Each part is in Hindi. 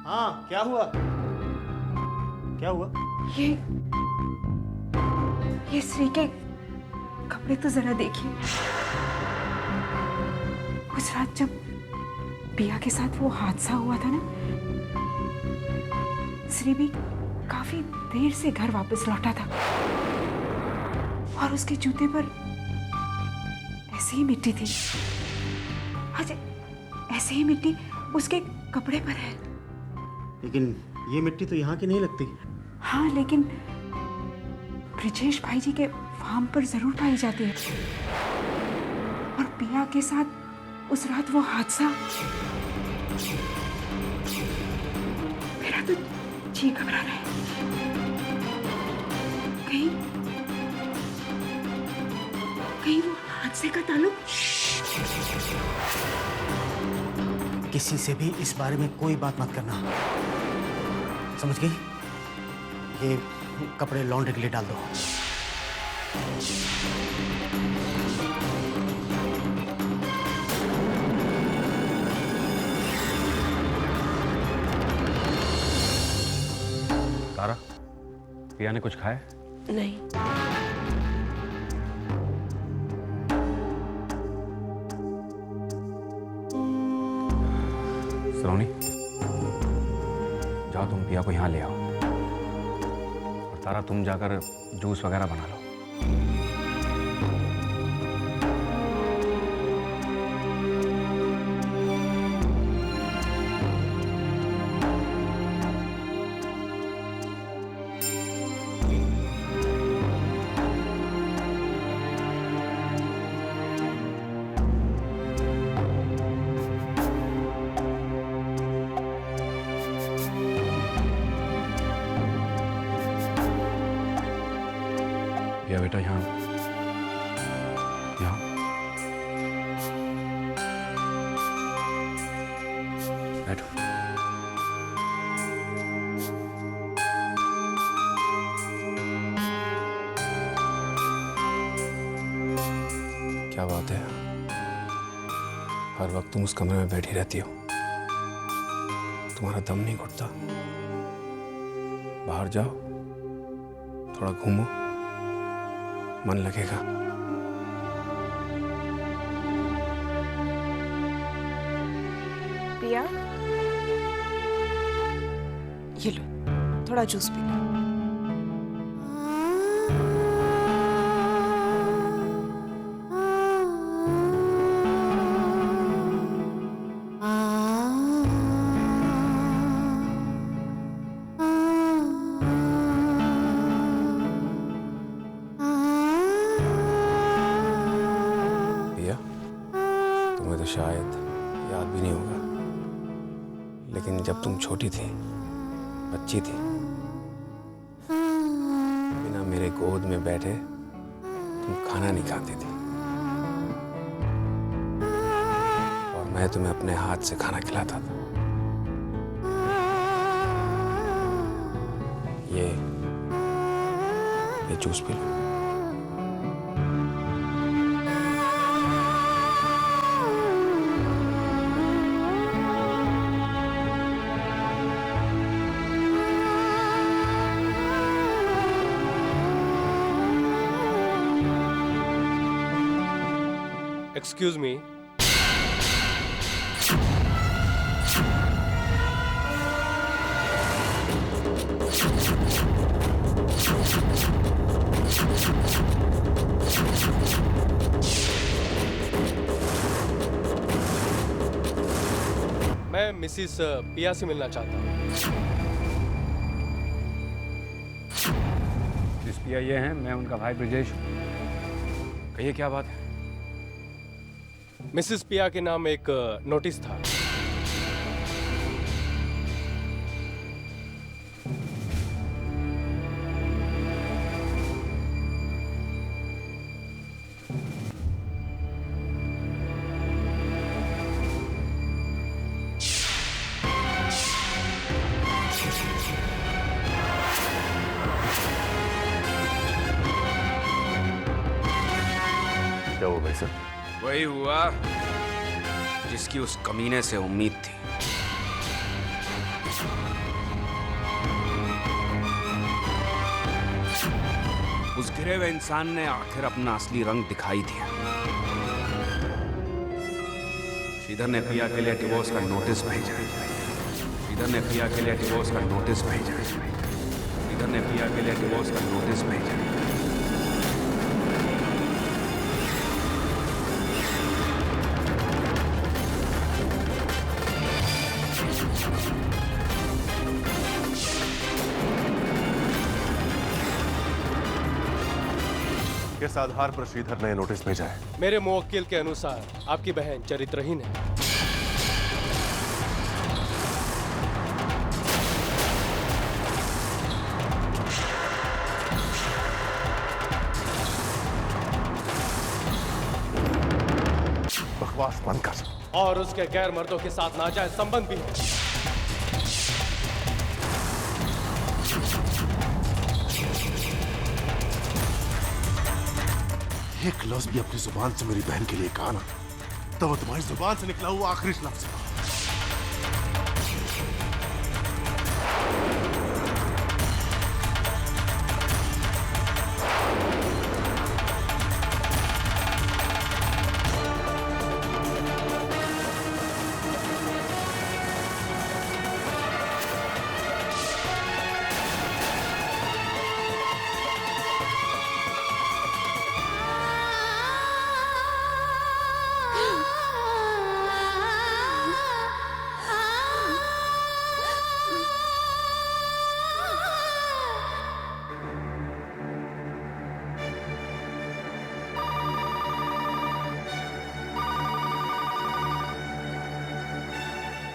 हाँ, क्या हुआ? क्या हुआ? ये श्री के कपड़े तो जरा देखिए। उस रात जब पिया के साथ वो हादसा हुआ था ना, श्री भी काफी देर से घर वापस लौटा था और उसके जूते पर ऐसे ही मिट्टी थी। आज ऐसे ही मिट्टी उसके कपड़े पर है। लेकिन ये मिट्टी तो यहाँ की नहीं लगती। हाँ, लेकिन ब्रिजेश भाई जी के फार्म पर जरूर पाई जाती है। और पिया के साथ उस रात वो हादसा, मेरा तो जी घबरा रहा है। कहीं कहीं वो हादसे का ताल्लुक। किसी से भी इस बारे में कोई बात मत करना, समझ गई? ये कपड़े लॉन्ड्री के लिए डाल दो। तारा, पिया ने कुछ खाया? नहीं। सलोनी, जाओ तुम पिया को यहाँ ले आओ और तारा तुम जाकर जूस वगैरह बना लो। पिया बेटा, यहाँ यहाँ बैठो। क्या बात है, हर वक्त तुम उस कमरे में बैठी रहती हो, तुम्हारा दम नहीं घुटता? बाहर जाओ, थोड़ा घूमो, मन लगेगा। पिया, ये लो, थोड़ा जूस पी लो। तुम्हें तो शायद याद भी नहीं होगा, लेकिन जब तुम छोटी थी, बच्ची थी, बिना मेरे गोद में बैठे तुम खाना नहीं खाती थी और मैं तुम्हें अपने हाथ से खाना खिलाता था। ये juice P low. Excuse me. मैं मिसिस पिया से मिलना चाहता हूँ। मिस पिया ये हैं, मैं उनका भाई ब्रिजेश हूँ। कहिए क्या बात है? मिसिस पिया के नाम एक नोटिस था। क्या हुआ भाई साहब? वही हुआ जिसकी उस कमीने से उम्मीद थी। उस गिरे हुए इंसान ने आखिर अपना असली रंग दिखाई दिया। श्रीधर ने पिया के लिए डिवोर्स का नोटिस भेजा। श्रीधर ने पिया के लिए डिवोर्स का नोटिस भेजा। श्रीधर ने पिया के लिए डिवोर्स का नोटिस भेजा। किस आधार पर श्रीधर ने नोटिस भेजा है? मेरे मुवक्किल के अनुसार आपकी बहन चरित्रहीन है। बकवास बंद कर। और उसके गैर मर्दों के साथ नाजायज संबंध भी है। एक लफ्ज भी अपनी जुबान से मेरी बहन के लिए कहा ना, तो वो तुम्हारी जुबान से निकला हुआ आखिरी लफ्ज था।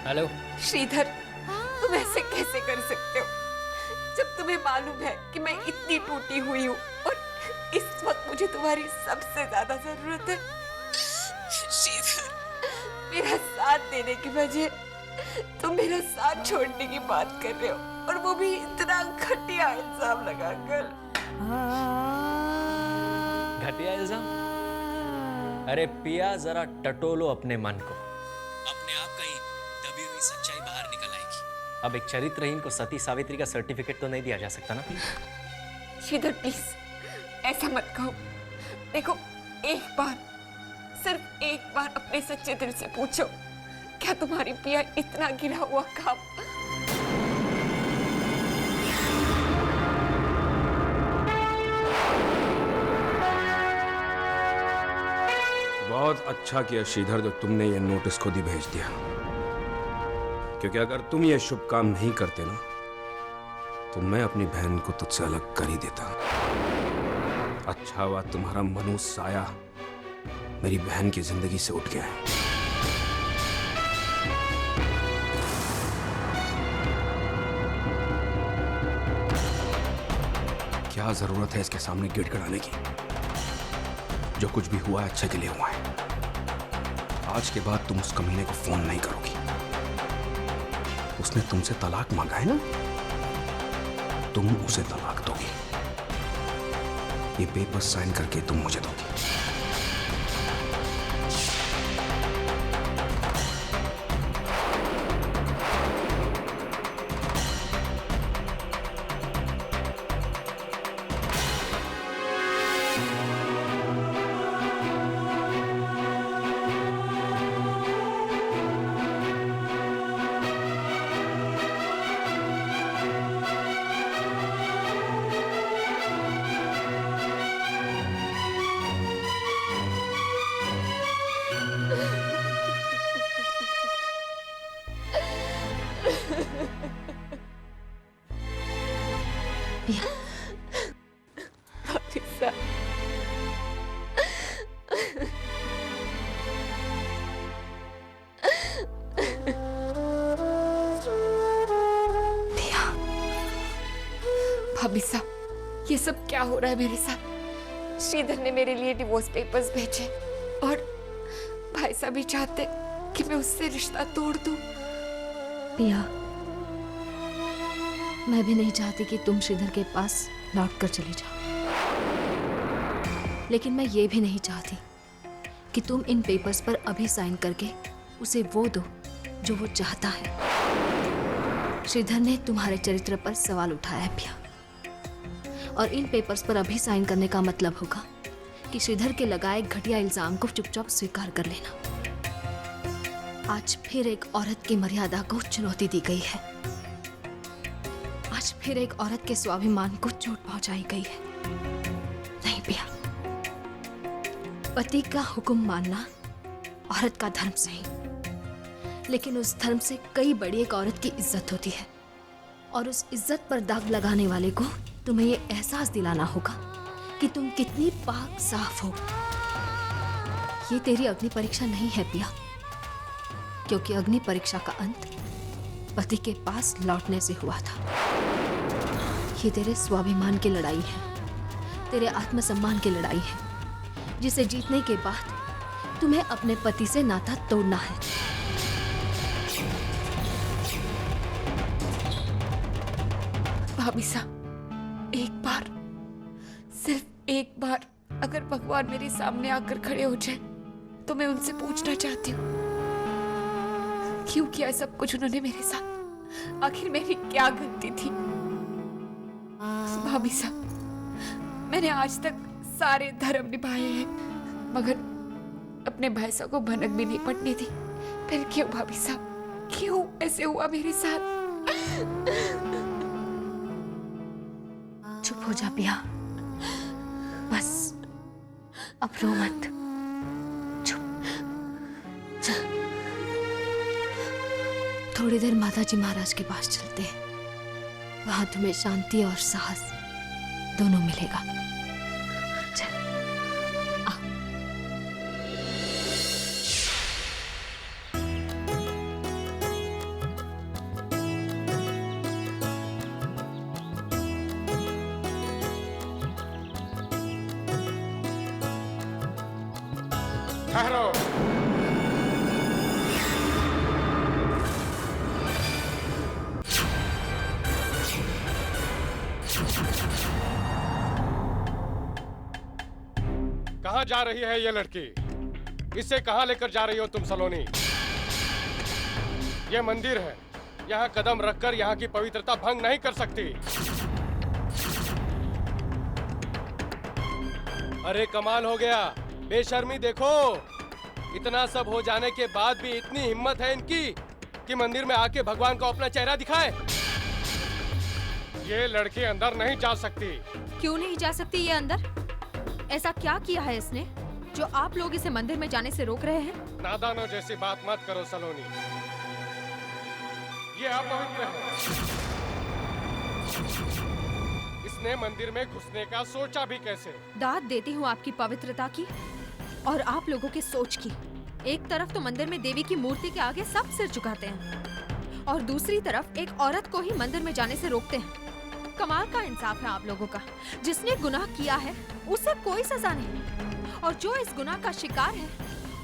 हेलो श्रीधर, तुम ऐसे कैसे कर सकते हो जब तुम्हें मालूम है कि मैं इतनी टूटी हुई हूँ और इस वक्त मुझे तुम्हारी सबसे ज्यादा जरूरत है। श्रीधर, मेरा साथ देने की वजह तुम मेरा साथ छोड़ने की बात कर रहे हो, और वो भी इतना घटिया इल्जाम लगाकर। घटिया इल्जाम? अरे पिया, जरा टटोलो अपने मन को। अपने आप का ही दबी हुई सच्चाई बाहर निकल आएगी। अब एक चरित्रहीन को सती सावित्री का सर्टिफिकेट तो नहीं दिया जा सकता ना। श्रीधर प्लीज ऐसा मत कहो। देखो, एक बार, सिर्फ एक बार अपने सच्चे दिल से पूछो, क्या तुम्हारी पिया इतना गिरा हुआ काम? बहुत अच्छा किया श्रीधर जो तुमने ये नोटिस खुद ही भेज दिया, क्योंकि अगर तुम ये शुभ काम नहीं करते ना, तो मैं अपनी बहन को तुझसे अलग कर ही देता। अच्छा हुआ तुम्हारा मनुष्य साया मेरी बहन की जिंदगी से उठ गया है। क्या जरूरत है इसके सामने गिड़गिड़ाने की? जो कुछ भी हुआ है अच्छे के लिए हुआ है। आज के बाद तुम उस कमीने को फोन नहीं करोगी। उसने तुमसे तलाक मांगा है ना, तुम उसे तलाक दोगी। ये पेपर साइन करके तुम मुझे दोगी। भाभी साहब, ये सब क्या हो रहा है मेरे साथ? श्रीधर ने मेरे लिए डिवोर्स पेपर्स भेजे और भाई साहब भी चाहते कि मैं उससे रिश्ता तोड़ दूं। पिया, मैं भी नहीं चाहती कि तुम श्रीधर के पास लौट कर चले जाओ, लेकिन मैं ये भी नहीं चाहती कि तुम इन पेपर्स पर अभी साइन करके उसे वो दो जो वो चाहता है। श्रीधर ने तुम्हारे चरित्र पर सवाल उठाया है पिया, और इन पेपर्स पर अभी साइन करने का मतलब होगा कि श्रीधर के लगाए घटिया इल्जाम को चुपचाप स्वीकार कर लेना। आज फिर एक औरत की मर्यादा को चुनौती दी गई है। आज फिर एक औरत के स्वाभिमान को चोट पहुंचाई गई है। नहीं पिया, पति का हुक्म मानना औरत का धर्म सही, लेकिन उस धर्म से कई बड़ी एक औरत की इज्जत होती है। और उस इज्जत पर दाग लगाने वाले को तुम्हें ये एहसास दिलाना होगा कि तुम कितनी पाक साफ हो। ये तेरी अग्नि परीक्षा नहीं है पिया, क्योंकि अग्नि परीक्षा का अंत पति के पास लौटने से हुआ था। ये तेरे स्वाभिमान की लड़ाई है, तेरे आत्मसम्मान की लड़ाई है, जिसे जीतने के बाद तुम्हें अपने पति से नाता तोड़ना है। भाभी साहब, एक बार, सिर्फ एक बार अगर भगवान मेरे सामने आकर खड़े हो जाए तो मैं उनसे पूछना चाहती हूँ, क्यों किया सब कुछ उन्होंने मेरे साथ? आखिर मेरी क्या गलती थी? भाभी साहब, मैंने आज तक सारे धर्म निभाए हैं, मगर अपने भैंसों को भनक भी नहीं पड़ने दी। फिर क्यों भाभी साहब, क्यों ऐसे हुआ मेरे साथ? चुप हो जा पिया, बस अब रो मत, चुप। चल थोड़ी देर माताजी महाराज के पास चलते हैं, वहां तुम्हें शांति और साहस दोनों मिलेगा। चल आ। ठहरो। कहाँ जा रही है ये लड़की? इसे कहाँ लेकर जा रही हो तुम सलोनी? ये मंदिर है, यहाँ कदम रखकर यहाँ की पवित्रता भंग नहीं कर सकती। अरे कमाल हो गया, बेशर्मी देखो। इतना सब हो जाने के बाद भी इतनी हिम्मत है इनकी कि मंदिर में आके भगवान को अपना चेहरा दिखाए। ये लड़की अंदर नहीं जा सकती। क्यों नहीं जा सकती ये अंदर? ऐसा क्या किया है इसने जो आप लोग इसे मंदिर में जाने से रोक रहे हैं? नादानों जैसी बात मत करो सलोनी, ये अपवित्र है। इसने मंदिर में घुसने का सोचा भी कैसे? दाद देती हूँ आपकी पवित्रता की और आप लोगों की सोच की। एक तरफ तो मंदिर में देवी की मूर्ति के आगे सब सिर झुकाते हैं और दूसरी तरफ एक औरत को ही मंदिर में जाने से रोकते हैं। कमाल का इंसाफ है आप लोगों का। जिसने गुनाह किया है उसे कोई सजा नहीं, और जो इस गुनाह का शिकार है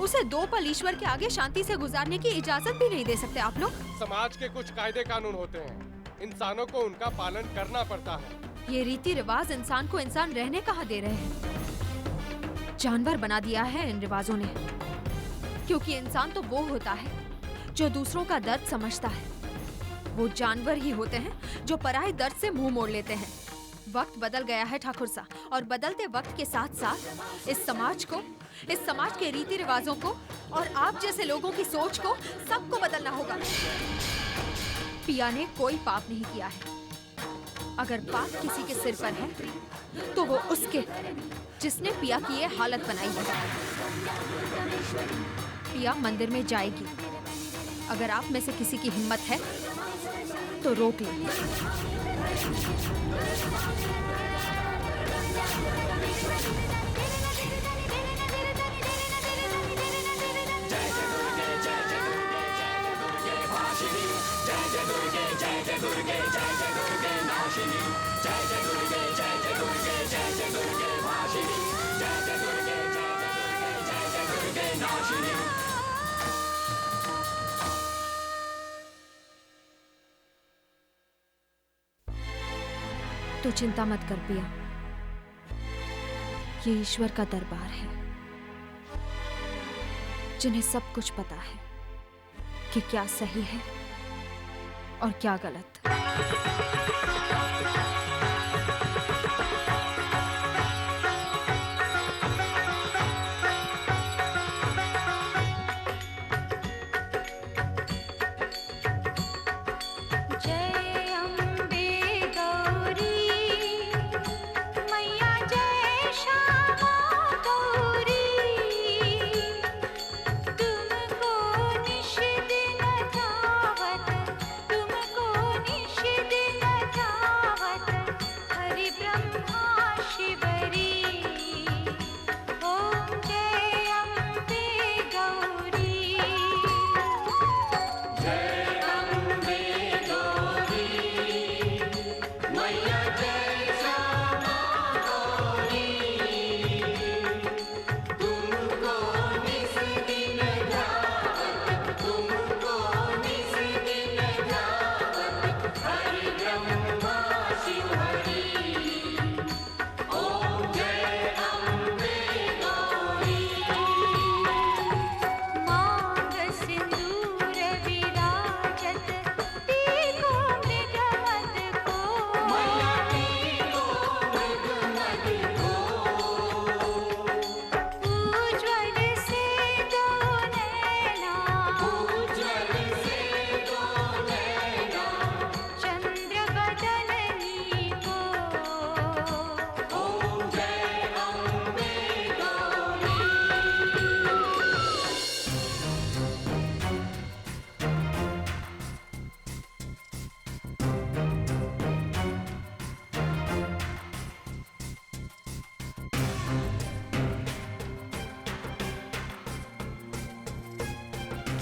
उसे 2 पल ईश्वर के आगे शांति से गुजारने की इजाजत भी नहीं दे सकते आप लोग। समाज के कुछ कायदे कानून होते हैं, इंसानों को उनका पालन करना पड़ता है। ये रीति रिवाज इंसान को इंसान रहने कहाँ दे रहे हैं? जानवर बना दिया है इन रिवाजों ने। क्योंकि इंसान तो वो होता है जो दूसरों का दर्द समझता है। वो जानवर ही होते हैं जो पराये दर्द से मुंह मोड़ लेते हैं। वक्त बदल गया है ठाकुर सा, और बदलते वक्त के साथ साथ इस समाज को, इस समाज के रीति रिवाजों को और आप जैसे लोगों की सोच को, सबको बदलना होगा। पिया ने कोई पाप नहीं किया है। अगर पाप किसी के सिर पर है तो वो उसके जिसने पिया की ये हालत बनाई है। पिया मंदिर में जाएगी। अगर आप में से किसी की हिम्मत है तो रोक ले। तू चिंता मत कर पिया, ये ईश्वर का दरबार है जिन्हें सब कुछ पता है कि क्या सही है और क्या गलत।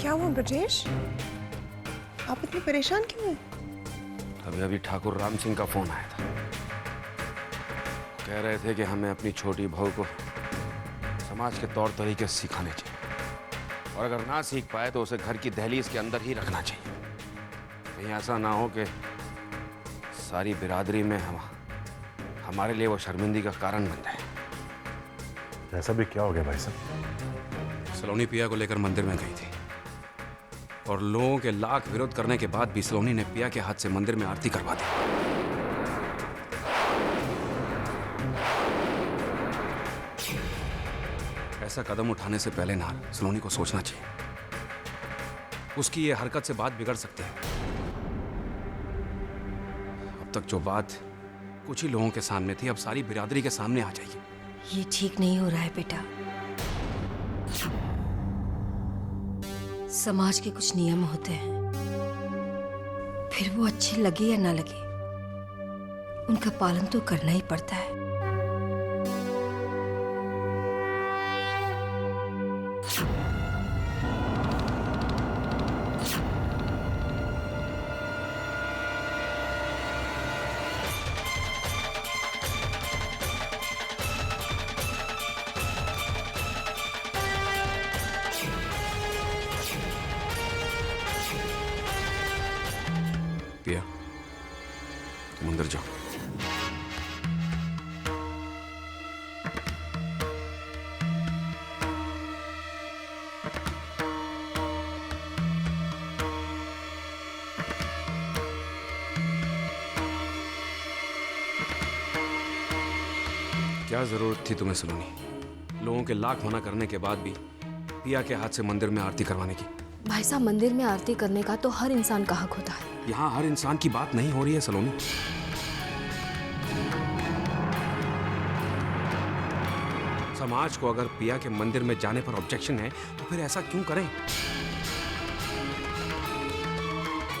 क्या हुआ ब्रजेश? आप इतने परेशान क्यों हैं? अभी अभी ठाकुर राम सिंह का फोन आया था। कह रहे थे कि हमें अपनी छोटी बहू को समाज के तौर तरीके सिखाने चाहिए और अगर ना सीख पाए तो उसे घर की दहलीज के अंदर ही रखना चाहिए। कहीं ऐसा ना हो कि सारी बिरादरी में हमारे लिए वो शर्मिंदगी का कारण बन जाए। ऐसा भी क्या हो गया भाई साहब? सलोनी पिया को लेकर मंदिर में गई थी और लोगों के लाख विरोध करने के बाद भी सलोनी ने पिया के हाथ से मंदिर में आरती करवा दी। ऐसा कदम उठाने से पहले ना सलोनी को सोचना चाहिए। उसकी ये हरकत से बात बिगड़ सकती है। अब तक जो बात कुछ ही लोगों के सामने थी अब सारी बिरादरी के सामने आ जाएगी। ये ठीक नहीं हो रहा है बेटा। समाज के कुछ नियम होते हैं, फिर वो अच्छे लगे या ना लगे, उनका पालन तो करना ही पड़ता है। पिया, तुम अंदर जाओ। क्या जरूरत थी तुम्हें सलोनी, लोगों के लाख मना करने के बाद भी पिया के हाथ से मंदिर में आरती करवाने की? भाई साहब, मंदिर में आरती करने का तो हर इंसान का हक होता है। यहाँ हर इंसान की बात नहीं हो रही है सलोनी। समाज को अगर पिया के मंदिर में जाने पर ऑब्जेक्शन है तो फिर ऐसा क्यों करें?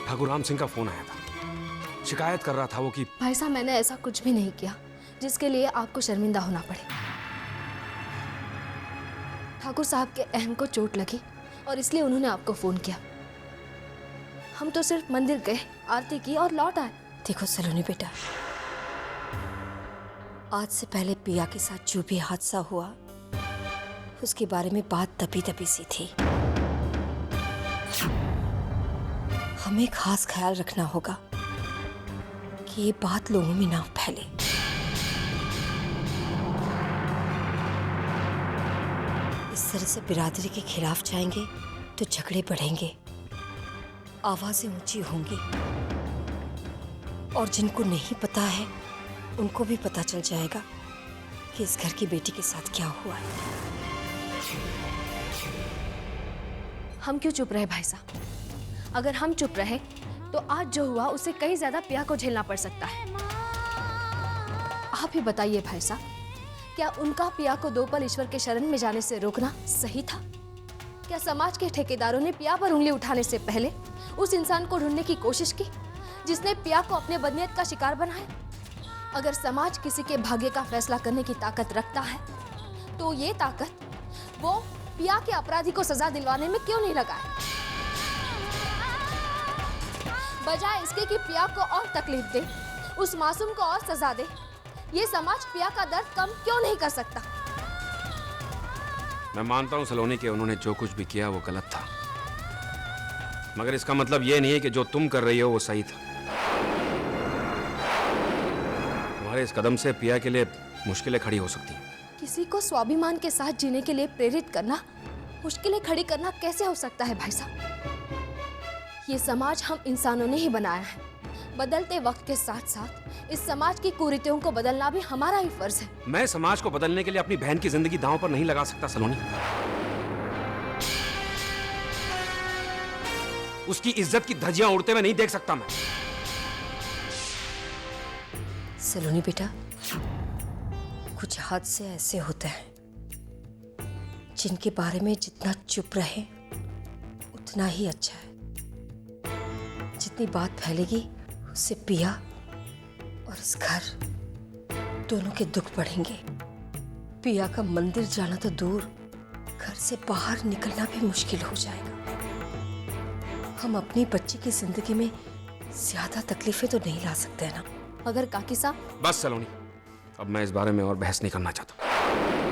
ठाकुर राम सिंह का फोन आया था, शिकायत कर रहा था वो कि भाई साहब, मैंने ऐसा कुछ भी नहीं किया जिसके लिए आपको शर्मिंदा होना पड़े। ठाकुर साहब के अहम को चोट लगी और इसलिए उन्होंने आपको फोन किया। हम तो सिर्फ मंदिर गए, आरती की और लौट आए। देखो सलोनी बेटा, आज से पहले पिया के साथ जो भी हादसा हुआ उसके बारे में बात दबी दबी सी थी। हमें खास ख्याल रखना होगा कि ये बात लोगों में ना फैले। इस तरह से बिरादरी के खिलाफ जाएंगे तो झगड़े बढ़ेंगे, आवाजें ऊंची होंगी और जिनको नहीं पता है उनको भी पता चल जाएगा कि इस घर की बेटी के साथ क्या हुआ है। हम क्यों चुप रहे भाई साहब? अगर हम चुप रहे तो आज जो हुआ उससे कहीं ज्यादा पिया को झेलना पड़ सकता है। आप ही बताइए भाई साहब, क्या उनका पिया को 2 पल ईश्वर के शरण में जाने से रोकना सही था? क्या समाज के ठेकेदारों ने पिया पर उंगली उठाने से पहले उस इंसान को ढूंढने की कोशिश की जिसने पिया को अपने बदनीयत का शिकार बनाया? अगर समाज किसी के भाग्य का फैसला करने की ताकत रखता है तो ये ताकत वो पिया के अपराधी को सजा दिलवाने में क्यों नहीं लगाए? बजाय इसके कि पिया को और तकलीफ दे, उस मासूम को और सजा दे, ये समाज पिया का दर्द कम क्यों नहीं कर सकता? मैं मानता हूं सलोनी के उन्होंने जो कुछ भी किया वो गलत था, मगर इसका मतलब ये नहीं है कि जो तुम कर रही हो वो सही था। तुम्हारे इस कदम से पिया के लिए मुश्किलें खड़ी हो सकती हैं। किसी को स्वाभिमान के साथ जीने के लिए प्रेरित करना, मुश्किलें खड़ी करना कैसे हो सकता है भाई साहब? ये समाज हम इंसानों ने ही बनाया है। बदलते वक्त के साथ साथ इस समाज की कुरीतियों को बदलना भी हमारा ही फर्ज है। मैं समाज को बदलने के लिए अपनी बहन की जिंदगी दांव पर नहीं लगा सकता सलोनी। उसकी इज्जत की धज्जियां उड़ते हुए नहीं देख सकता मैं। सलोनी बेटा, कुछ हादसे ऐसे होते हैं जिनके बारे में जितना चुप रहे उतना ही अच्छा है। जितनी बात फैलेगी उससे पिया और इस घर दोनों के दुख बढ़ेंगे। पिया का मंदिर जाना तो दूर, घर से बाहर निकलना भी मुश्किल हो जाएगा। हम अपनी बच्ची की जिंदगी में ज्यादा तकलीफें तो नहीं ला सकते हैं ना। मगर काकी साहब, बस सलोनी, अब मैं इस बारे में और बहस नहीं करना चाहता।